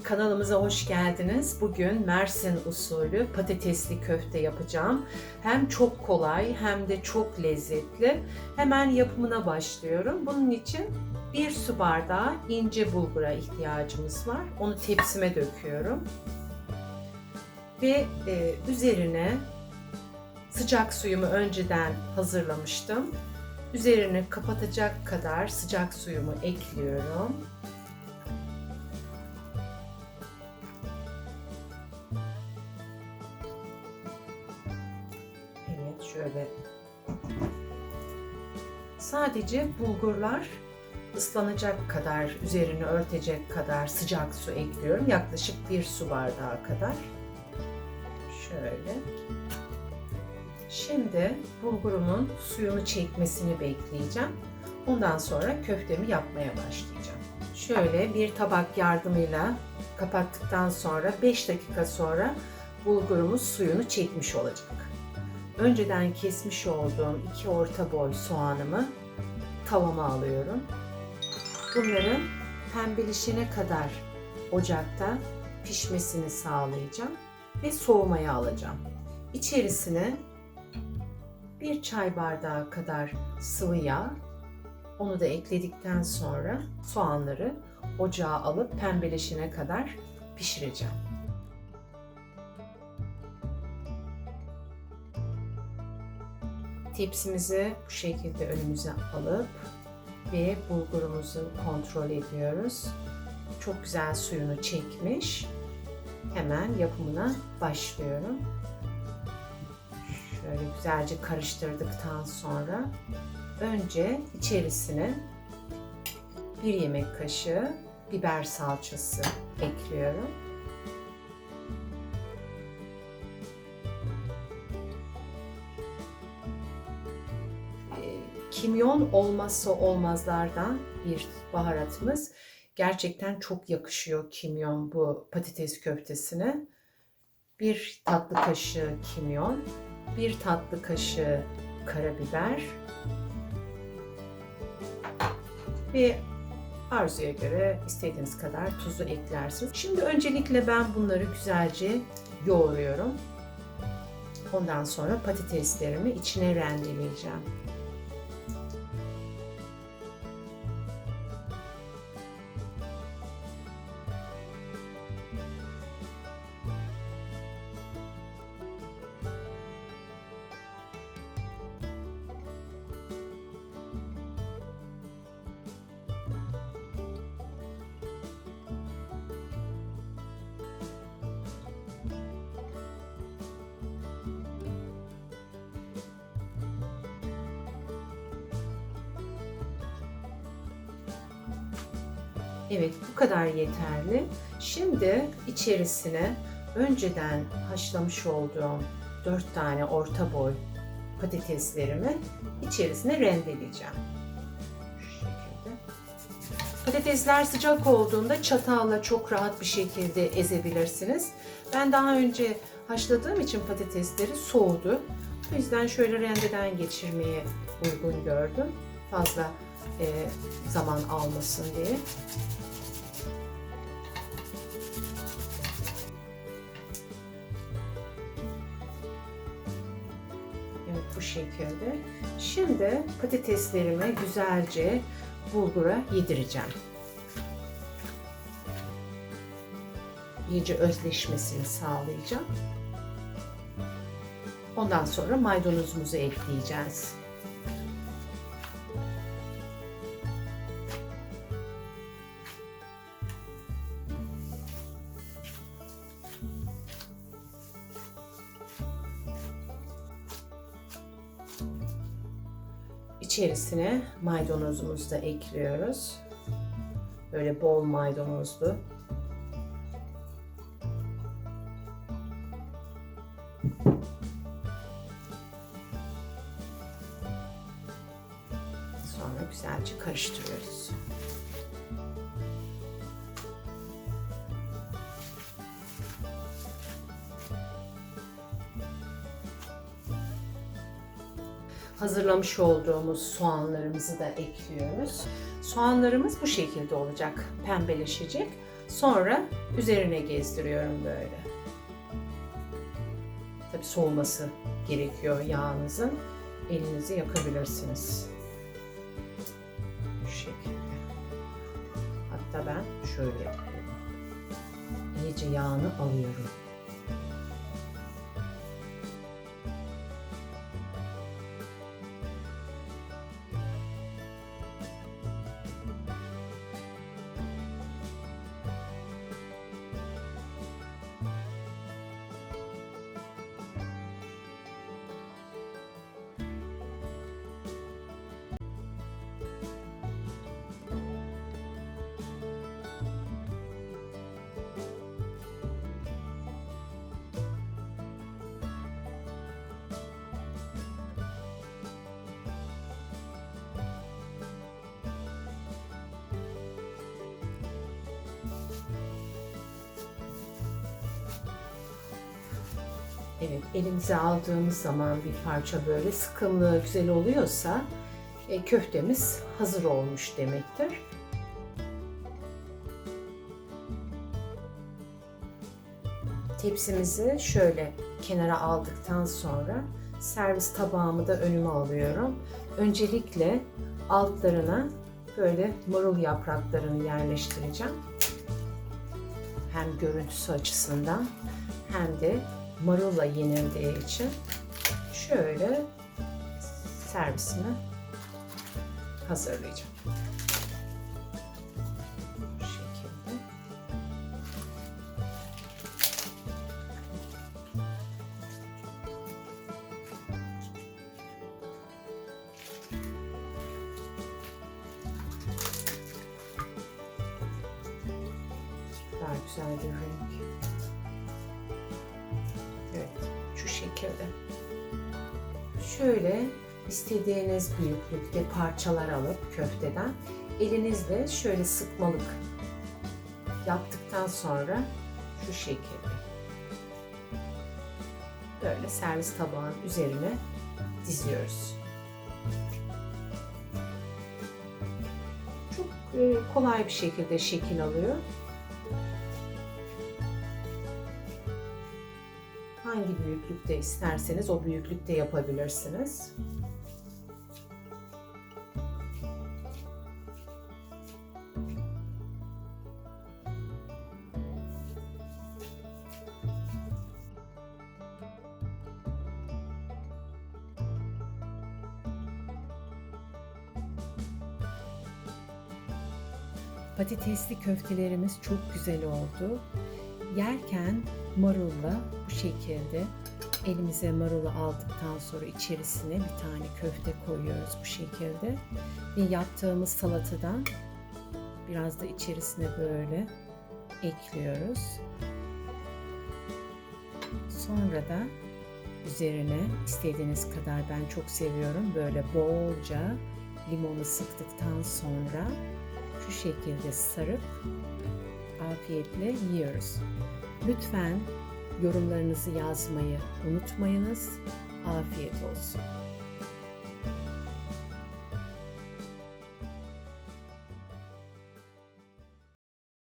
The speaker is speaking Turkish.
Kanalımıza hoş geldiniz. Bugün Mersin usulü patatesli köfte yapacağım. Hem çok kolay hem de çok lezzetli. Hemen yapımına başlıyorum. Bunun için 1 su bardağı ince bulgura ihtiyacımız var. Onu tepsime döküyorum. Ve üzerine sıcak suyumu önceden hazırlamıştım. Üzerini kapatacak kadar sıcak suyumu ekliyorum. Evet, şöyle. Sadece bulgurlar ıslanacak kadar, üzerini örtecek kadar sıcak su ekliyorum. Yaklaşık 1 su bardağı kadar. Şöyle. Şimdi bulgurumun suyunu çekmesini bekleyeceğim. Ondan sonra köftemi yapmaya başlayacağım. Şöyle bir tabak yardımıyla kapattıktan sonra 5 dakika sonra bulgurumuz suyunu çekmiş olacak. Önceden kesmiş olduğum 2 orta boy soğanımı tavama alıyorum. Bunların pembeleşene kadar ocakta pişmesini sağlayacağım ve soğumaya alacağım. İçerisine 1 çay bardağı kadar sıvı yağ, onu da ekledikten sonra soğanları ocağa alıp pembeleşene kadar pişireceğim. Tepsimizi bu şekilde önümüze alıp ve bulgurumuzu kontrol ediyoruz. Çok güzel suyunu çekmiş. Hemen yapımına başlıyorum. Şöyle güzelce karıştırdıktan sonra önce içerisine 1 yemek kaşığı biber salçası ekliyorum. Kimyon olmazsa olmazlardan bir baharatımız. Gerçekten çok yakışıyor kimyon bu patates köftesine. 1 tatlı kaşığı kimyon, 1 tatlı kaşığı karabiber ve arzuya göre istediğiniz kadar tuzu eklersiniz. Şimdi öncelikle ben bunları güzelce yoğuruyorum. Ondan sonra patateslerimi içine rendeleyeceğim. Evet, bu kadar yeterli. Şimdi içerisine önceden haşlamış olduğum 4 tane orta boy patateslerimi içerisine rendeleyeceğim. Şu şekilde. Patatesler sıcak olduğunda çatalla çok rahat bir şekilde ezebilirsiniz. Ben daha önce haşladığım için patatesleri soğudu. O yüzden şöyle rendeden geçirmeye uygun gördüm. Fazla zaman almasın diye. Evet, bu şekilde. Şimdi patateslerimi güzelce bulgura yedireceğim. İyice özleşmesini sağlayacağım. Ondan sonra maydanozumuzu ekleyeceğiz. İçerisine maydanozumuzu da ekliyoruz. Böyle bol maydanozlu. Sonra güzelce karıştırıyoruz. hazırlamış olduğumuz soğanlarımızı da ekliyoruz. Soğanlarımız bu şekilde olacak, pembeleşecek. Sonra üzerine gezdiriyorum böyle. Tabii soğuması gerekiyor yağınızın. Elinizi yakabilirsiniz. Bu şekilde. Hatta ben şöyle yapıyorum. İyice yağını alıyorum. Evet, elimize aldığımız zaman bir parça böyle sıkımlı güzel oluyorsa köftemiz hazır olmuş demektir. Tepsimizi şöyle kenara aldıktan sonra servis tabağımı da önüme alıyorum. Öncelikle altlarına böyle marul yapraklarını yerleştireceğim. Hem görüntüsü açısından hem de marulla yenildiği için şöyle servisimi hazırlayacağım. Bu şekilde. Daha güzel bir renk. Evet, şu şekilde. Şöyle istediğiniz büyüklükte parçalar alıp köfteden elinizle şöyle sıkmalık yaptıktan sonra şu şekilde böyle servis tabağının üzerine diziyoruz. Çok kolay bir şekilde şekil alıyor. Hangi büyüklükte isterseniz o büyüklükte yapabilirsiniz. Patatesli köftelerimiz çok güzel oldu. Yerken marulla bu şekilde elimize marulu aldıktan sonra içerisine bir tane köfte koyuyoruz bu şekilde. Ve yaptığımız salatadan biraz da içerisine böyle ekliyoruz. Sonra da üzerine istediğiniz kadar, ben çok seviyorum, böyle bolca limonu sıktıktan sonra şu şekilde sarıp afiyetle yiyoruz. Lütfen yorumlarınızı yazmayı unutmayınız. Afiyet olsun.